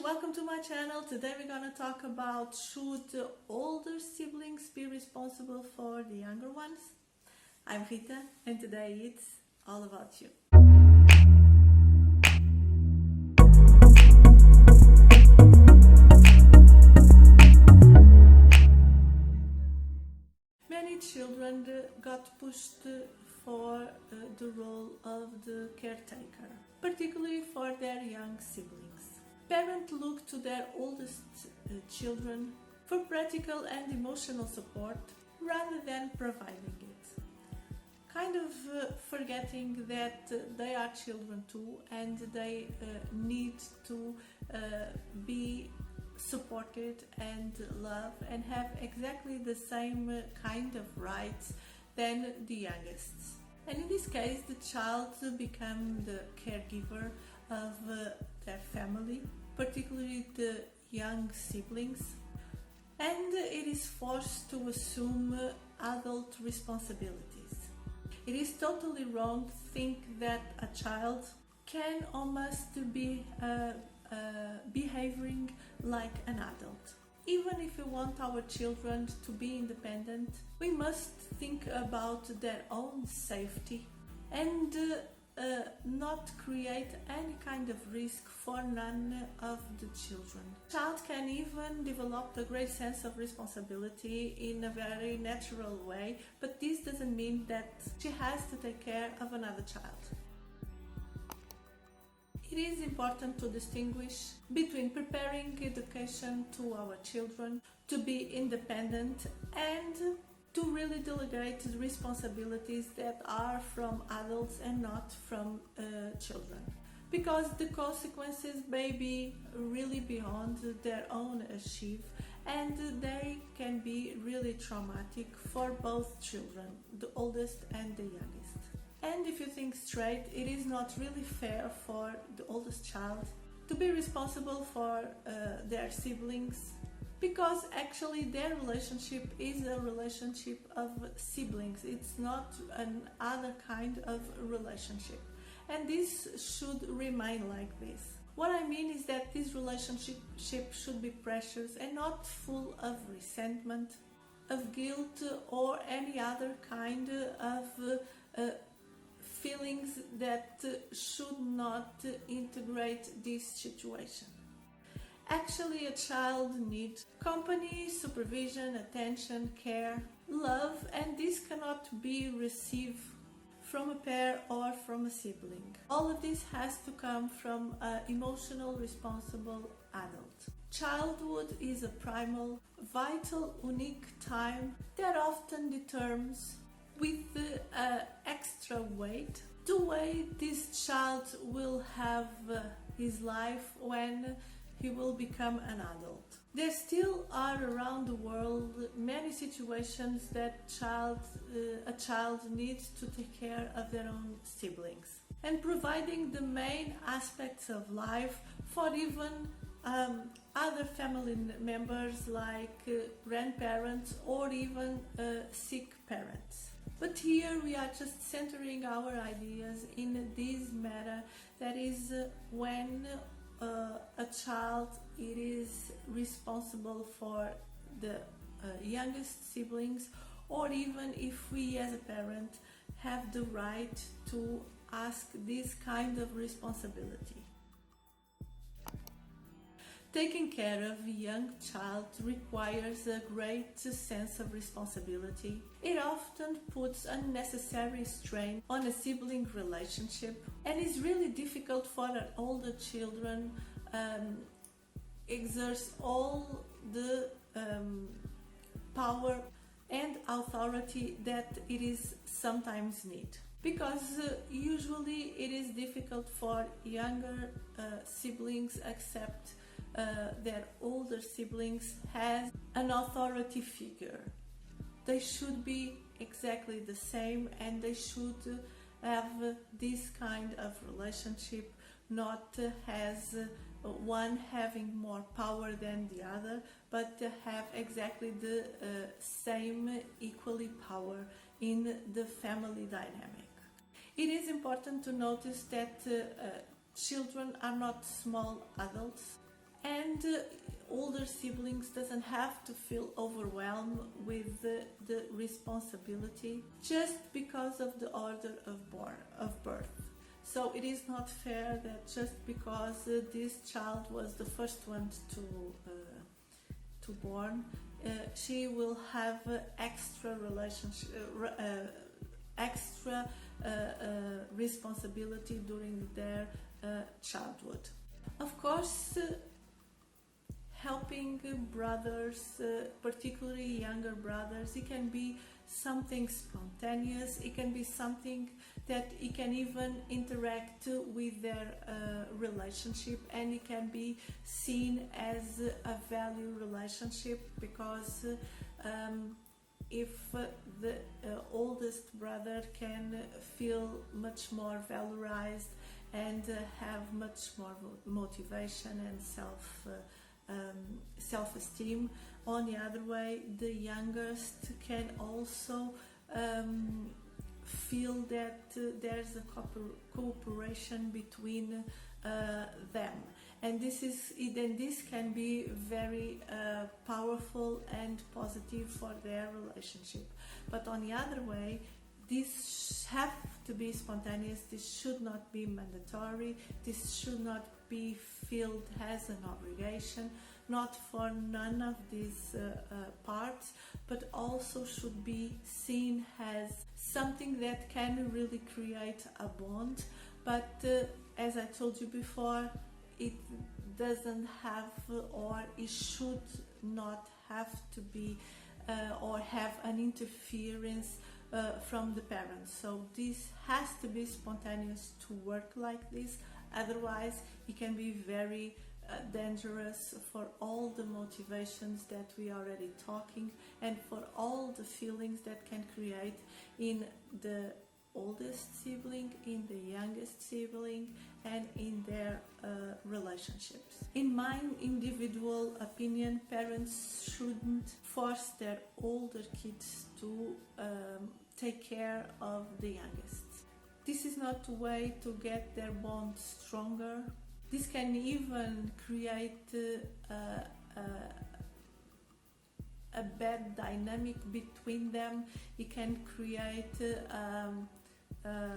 welcome to my channel. Today we're gonna talk about should the older siblings be responsible for the younger ones? I'm Rita and today it's all about you. Many children got pushed for the role of the caretaker, particularly for their young siblings. Parents look to their oldest children for practical and emotional support rather than providing it. Kind of forgetting that they are children too and they need to be supported and loved and have exactly the same kind of rights than the youngest. And in this case, the child becomes the caregiver of their family, particularly the young siblings, and it is forced to assume adult responsibilities. It is totally wrong to think that a child can or must be behaving like an adult. Even if we want our children to be independent, we must think about their own safety and not create any kind of risk for none of the children. Child can even develop a great sense of responsibility in a very natural way, but this doesn't mean that she has to take care of another child. It is important to distinguish between preparing education to our children to be independent and to really delegate the responsibilities that are from adults and not from children. Because the consequences may be really beyond their own achieve and they can be really traumatic for both children, the oldest and the youngest. And if you think straight, it is not really fair for the oldest child to be responsible for their siblings, because actually their relationship is a relationship of siblings. It's not another kind of relationship. And this should remain like this. What I mean is that this relationship should be precious and not full of resentment, of guilt, or any other kind of feelings that should not integrate this situation. Actually, a child needs company, supervision, attention, care, love, and this cannot be received from a pair or from a sibling. All of this has to come from an emotional, responsible adult. Childhood is a primal, vital, unique time that often determines with extra weight the way this child will have his life when he will become an adult. There still are around the world many situations that a child needs to take care of their own siblings, and providing the main aspects of life for even other family members like grandparents or even sick parents. But here we are just centering our ideas in this matter, that is when a child is responsible for the youngest siblings, or even if we as a parent have the right to ask this kind of responsibility. Taking care of a young child requires a great sense of responsibility. It often puts unnecessary strain on a sibling relationship and is really difficult for an older children exert all the power and authority that it is sometimes need. Because usually it is difficult for younger siblings accept their older siblings has an authority figure. They should be exactly the same and they should have this kind of relationship, not as one having more power than the other, but to have exactly the same equally power in the family dynamic. It is important to notice that children are not small adults, and older siblings doesn't have to feel overwhelmed with the responsibility just because of the order of birth. So it is not fair that just because this child was the first one to born, she will have extra responsibility during their childhood. Of course, helping brothers, particularly younger brothers, it can be something spontaneous, it can be something that it can even interact with their relationship, and it can be seen as a value relationship, because if the oldest brother can feel much more valorized and have much more motivation and self-esteem. On the other way, the youngest can also feel that there's a cooperation between them, and this can be very powerful and positive for their relationship. But on the other way, this have to be spontaneous, this should not be mandatory, this should not be felt as an obligation, not for none of these parts, but also should be seen as something that can really create a bond. But as I told you before, it doesn't have, or it should not have to be or have an interference from the parents. So this has to be spontaneous to work like this, otherwise it can be very dangerous for all the motivations that we are already talking, and for all the feelings that can create in the oldest sibling, in the youngest sibling, and in their relationships. In my individual opinion, parents shouldn't force their older kids to take care of the youngest. This is not a way to get their bond stronger. This can even create a bad dynamic between them. It can create a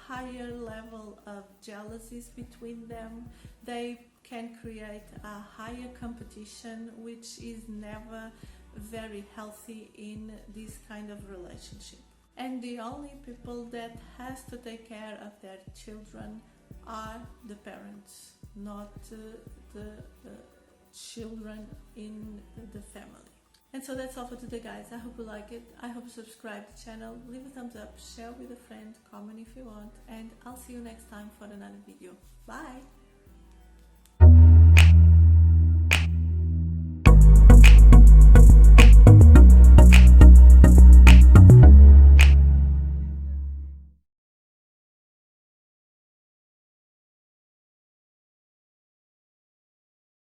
higher level of jealousies between them. They can create a higher competition, which is never very healthy in this kind of relationship. And the only people that has to take care of their children are the parents, not the children in the family. And so that's all for today, guys. I hope you like it. I hope you subscribe to the channel, leave a thumbs up, share with a friend, comment if you want, and I'll see you next time for another video. Bye!